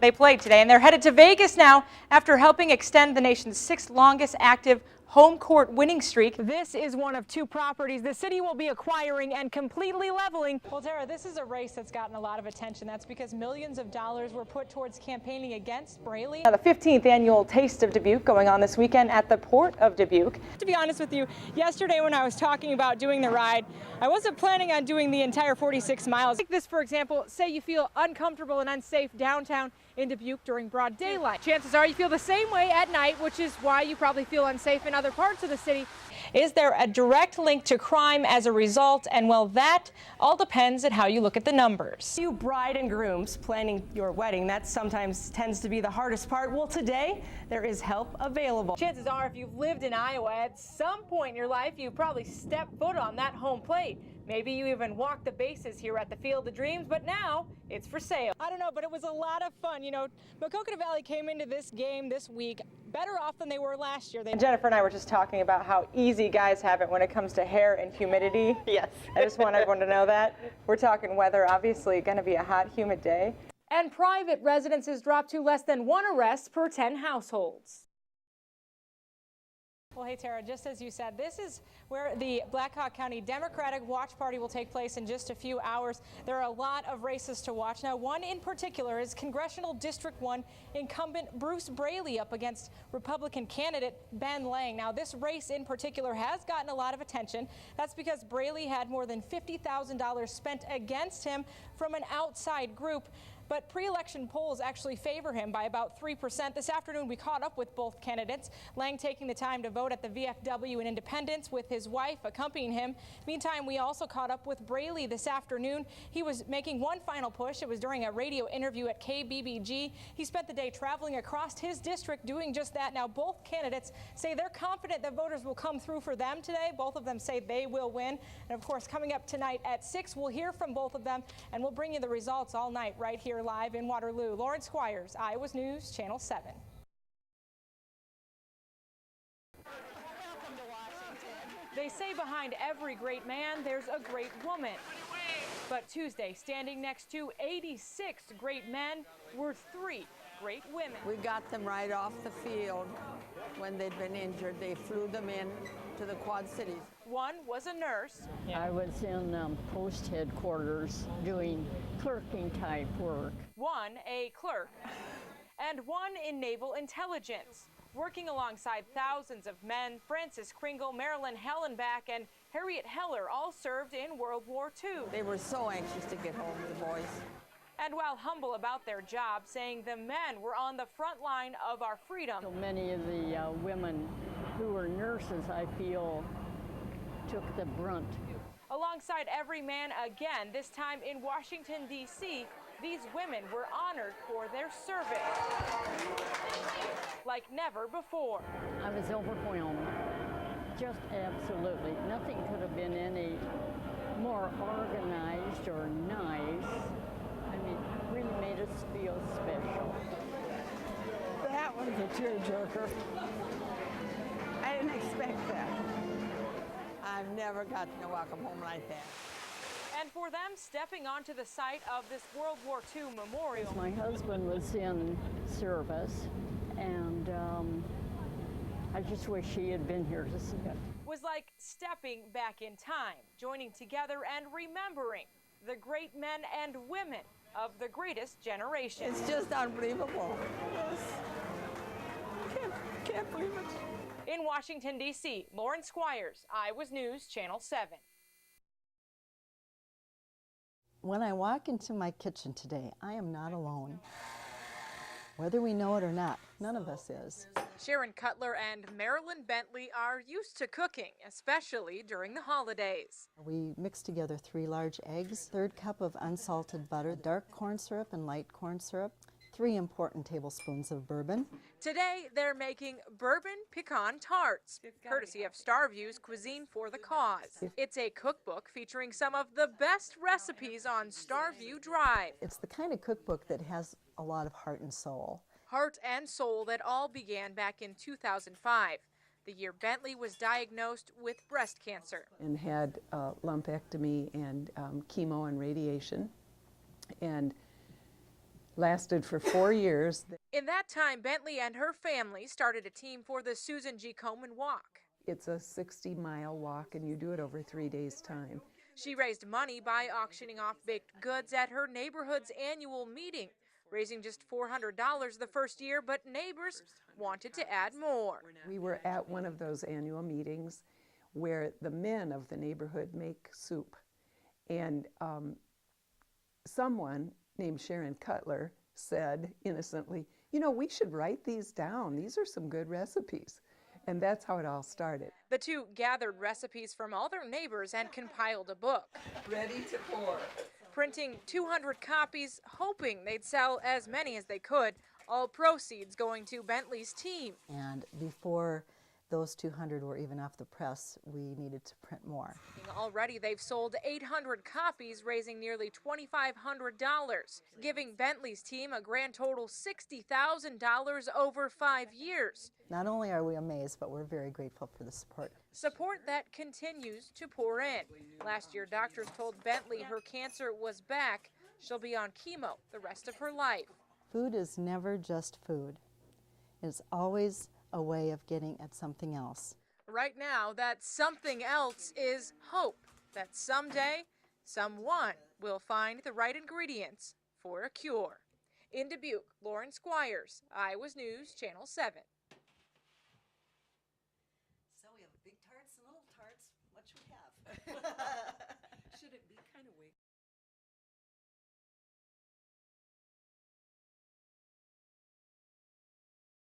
They played today, and they're headed to Vegas now after helping extend the nation's sixth longest active home court winning streak. This is one of two properties the city will be acquiring and completely leveling. Well, Tara, this is a race that's gotten a lot of attention. That's because millions of dollars were put towards campaigning against Braley. Now, the 15th annual Taste of Dubuque going on this weekend at the Port of Dubuque. To be honest with you, yesterday when I was talking about doing the ride, I wasn't planning on doing the entire 46 miles. Take this, for example, say you feel uncomfortable and unsafe downtown in Dubuque during broad daylight. Chances are you feel the same way at night, which is why you probably feel unsafe in other parts of the city. Is there a direct link to crime as a result? And well, that all depends on how you look at the numbers. You bride and grooms planning your wedding, that sometimes tends to be the hardest part. Well, today there is help available. Chances are if you've lived in Iowa at some point in your life, you probably stepped foot on that home plate. Maybe you even walked the bases here at the Field of Dreams, but now it's for sale. I don't know, but it was a lot of fun. You know, Maquoketa Valley came into this game this week better off than they were last year. Jennifer and I were just talking about how easy guys have it when it comes to hair and humidity. Yes. I just want everyone to know that. We're talking weather, obviously going to be a hot, humid day. And private residences dropped to less than 1 arrest per 10 households. Well, hey, Tara, just as you said, this is where the Black Hawk County Democratic Watch Party will take place in just a few hours. There are a lot of races to watch. Now, one in particular is Congressional District 1 incumbent Bruce Braley up against Republican candidate Ben Lang. Now, this race in particular has gotten a lot of attention. That's because Braley had more than $50,000 spent against him from an outside group. But pre-election polls actually favor him by about 3%. This afternoon, we caught up with both candidates. Lang taking the time to vote at the VFW in Independence with his wife accompanying him. Meantime, we also caught up with Braley this afternoon. He was making one final push. It was during a radio interview at KBBG. He spent the day traveling across his district doing just that. Now, both candidates say they're confident that voters will come through for them today. Both of them say they will win. And of course, coming up tonight at 6, we'll hear from both of them, and we'll bring you the results all night right here live in Waterloo. Lauren Squires, Iowa News, Channel 7. They say behind every great man, there's a great woman. But Tuesday, standing next to 86 great men, were 3 great women. We got them right off the field when they'd been injured. They flew them in to the Quad Cities. One was a nurse. I was in post headquarters doing clerking type work. One a clerk. And one in naval intelligence. Working alongside thousands of men, Francis Kringle, Marilyn Hellenbach, and Harriet Heller all served in World War II. They were so anxious to get home, the boys. And while humble about their job, saying the men were on the front line of our freedom. So many of the women who were nurses, I feel, took the brunt. Alongside every man again, this time in Washington, D.C., these women were honored for their service like never before. I was overwhelmed. Just absolutely. Nothing could have been any more organized or nice. I mean, it really made us feel special. That was a tearjerker. I didn't expect that. I've never gotten a welcome home like that. And for them, stepping onto the site of this World War II memorial. My husband was in service, and I just wish he had been here to see it. Was like stepping back in time, joining together and remembering the great men and women of the greatest generation. It's just unbelievable. Yes. Can't believe it. In Washington, D.C., Lauren Squires, Iowa News, Channel 7. When I walk into my kitchen today, I am not alone. Whether we know it or not, none of us is. Sharon Cutler and Marilyn Bentley are used to cooking, especially during the holidays. We mix together 3 large eggs, 1/3 cup of unsalted butter, dark corn syrup and light corn syrup, 3 important tablespoons of bourbon. Today, they're making bourbon pecan tarts, courtesy of Starview's Cuisine for the Cause. It's a cookbook featuring some of the best recipes on Starview Drive. It's the kind of cookbook that has a lot of heart and soul. Heart and soul that all began back in 2005, the year Bentley was diagnosed with breast cancer. And had lumpectomy and chemo and radiation. And lasted for 4 years. In that time, Bentley and her family started a team for the Susan G. Komen Walk. It's a 60-mile walk, and you do it over 3 days' time. She raised money by auctioning off baked goods at her neighborhood's annual meeting, raising just $400 the first year, but neighbors wanted to add more. We were at one of those annual meetings where the men of the neighborhood make soup. And someone named Sharon Cutler said innocently, you know, we should write these down. These are some good recipes. And that's how it all started. The two gathered recipes from all their neighbors and compiled a book. Ready to pour. Printing 200 copies, hoping they'd sell as many as they could, all proceeds going to Bentley's team. And before those 200 were even off the press, we needed to print more. Already they've sold 800 copies, raising nearly $2,500, giving Bentley's team a grand total $60,000 over 5 years. Not only are we amazed, but we're very grateful for the support. Support that continues to pour in. Last year, doctors told Bentley her cancer was back. She'll be on chemo the rest of her life. Food is never just food. It's always a way of getting at something else. Right now, that something else is hope that someday, someone will find the right ingredients for a cure. In Dubuque, Lauren Squires, Iowa's News, Channel 7. So we have big tarts and little tarts. What should we have? Should it be kind of weak?